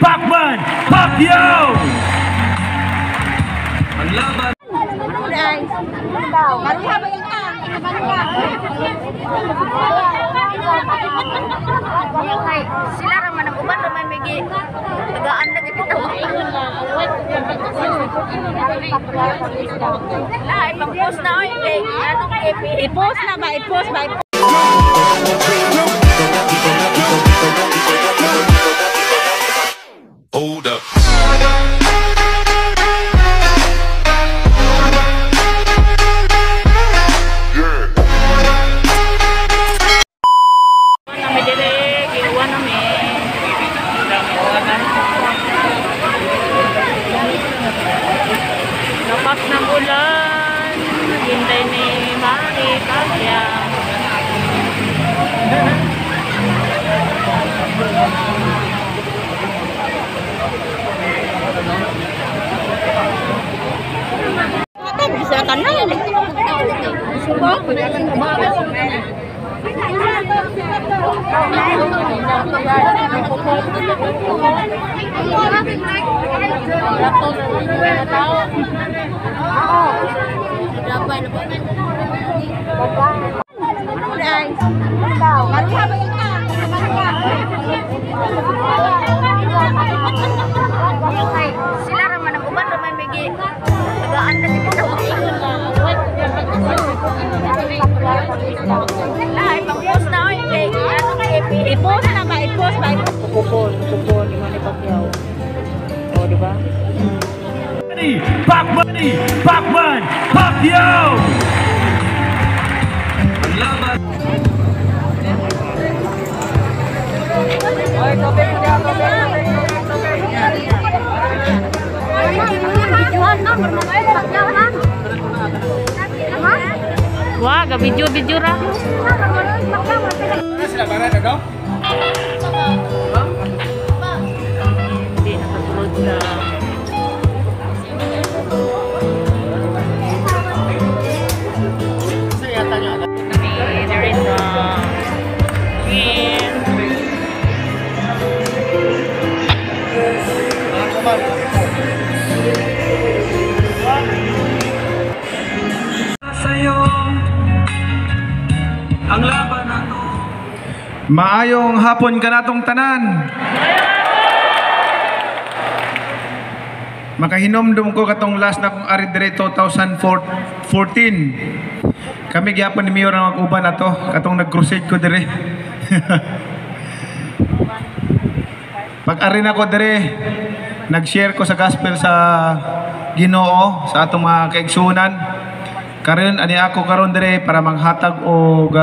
Pacman Pacquiao! Ang laban. Sila raman ang uban raman may tagaan na dito. Lah, ipang-post na oy kay ano kay i-post na ba? I-post ba? Hold up. Lakas ng ulan, hintay ni Manny Pacquiao. Bisa kan na yan. Sila raman ang uban raman may tagaan na dito. Lah, ipang-post na oy kay ano kay i-post na ba? I-post ba? Kupon ni Manny Pacquiao. Oh, di ba? Pacman Pacquiao! Ang laban. Oy, tope mo diyan, tope. Wah, gak video ra. Sila para na daw? Hindi nakasunod na. There is a green. Sa'yo ang laban na to. Maayong hapon ka natong tanan. Makahinomdom ko katong last na kong ari dire 2014. Kami gyapon ni Mayor ang mag-uban na to. Katong nag-crusade ko dire. Pag-ari na ko dire, nag-share ko sa gospel sa Ginoo sa atong mga kaigsunan. Karon ani ako karon dire para manghatag og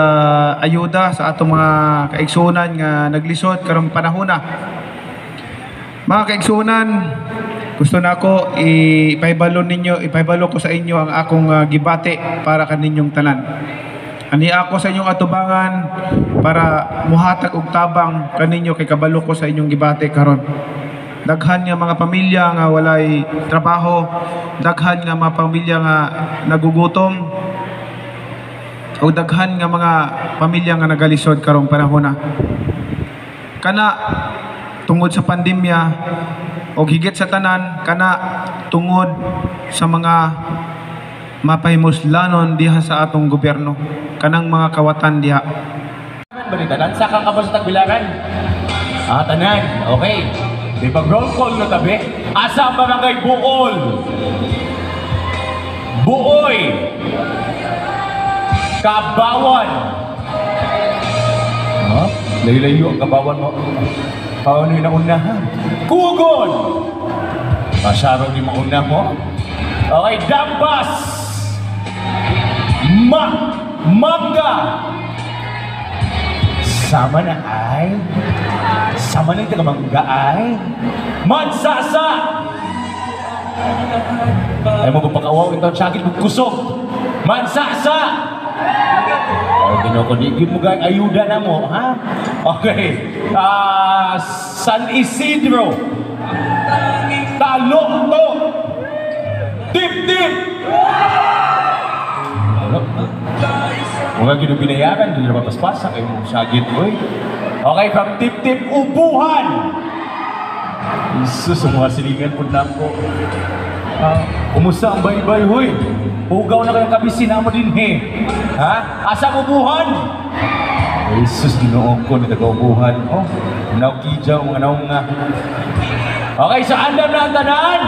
ayuda sa atong mga kaigsunan nga naglisod karong panahona. Mga kaigsunan, gusto na ako ipahibalo ko sa inyo ang akong gibati para kaninyong tanan. Ani ako sa inyong atubangan para muhatag og tabang kaninyo kay kabalo ko sa inyong gibati karon. Daghan nga mga pamilya nga walay trabaho, daghan nga mga pamilya nga nagugutom, o daghan nga mga pamilya nga nagalisod karong panahon na. Kana tungod sa pandemya o higit sa tanan, kana tungod sa mga mapahimuslanon diha sa atong gobyerno, kanang mga kawatan diha. Balitanan sa kakabas tagbilaran. Tanan, okay. Di ba roll call na tabi? Asa ang barangay Buol? Buoy! Kabawan! Ha? Layo-layo ang kabawan mo. Paano yung naunahan? Kugon! Masyaraw ni mauna mo. Okay, Dambas! Mangga! Sama na ay? Sama na yung tagamangga ay? Mansasa! Ay mo ba pakawaw ito ang sakit mo kusok? Mansasa! O, ginukuligid mo gayang ayuda na mo, ha? Okay. San Isidro. Talokto. Tip-tip. Mga ginubinayaran, hindi na mapaspasan. Ay, sagit mo eh. Okay, from Tip-tip, Ubuhan. Sus, mga silingan po na ko. Kumusta ang baybay, hoy? Pugaw na kayong kabisin na mo din, he. Ha? Asa mo buhan? Ay, sus, ginoong ko, nagkaubuhan. Oh, naukidya, mga naong nga. Okay, so andam na ang tanan.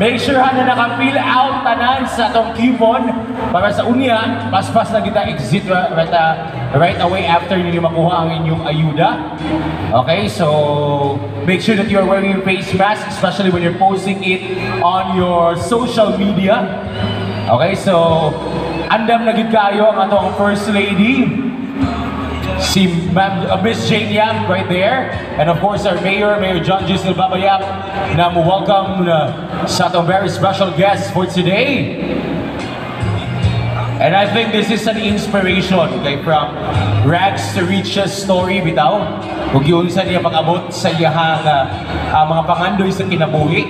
Make sure na naka-fill out tanan sa itong coupon para sa unya, pas-pas na kita exit right away after ninyo makuha ang inyong ayuda. Okay, so make sure that you are wearing your face mask, especially when you're posting it on your social media. Okay, so andam na gid kayo ang atong First Lady, si Miss Jane Yap right there, and of course our Mayor John Giselle Babayap, na mo welcome sa atong very special guest for today. And I think this is an inspiration, okay, from rags to riches story bitaw. Kung yun sa niya pag-abot sa iyahang mga pangandoy sa kinabuhi.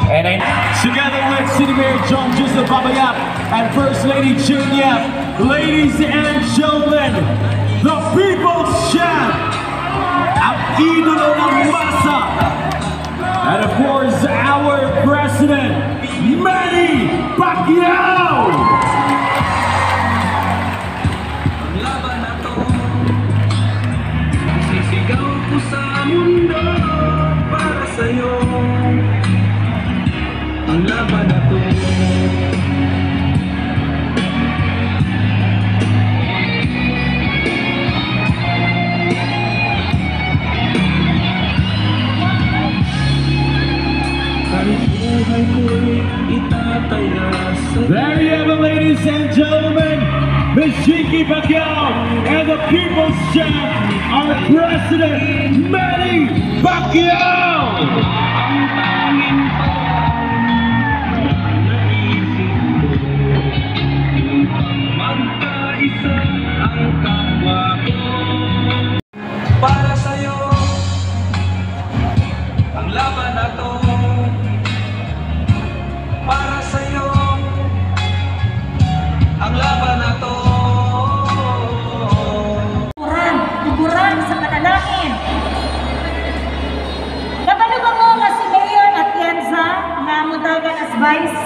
And together with City Mayor John Giselle Babayap and First Lady Jane Yap, ladies and gentlemen, the People's Champ, ang idolo ng masa, and of course, our President, Manny Pacquiao! Ang laban na to, sisigaw ko sa mundo para sa'yo. Ang laban na to, There you have it, ladies and gentlemen, Ms. Jinky Pacquiao and the People's Champ, our President, Manny Pacquiao! ang tanging magkaisa ang kapwa ko. Para sa'yo, ang laban na to. Para sa'yo, ang laban na to. Tuguran sa panalangin. Kabalo ba mo nga si Mayor Atienza na mutagan as Vice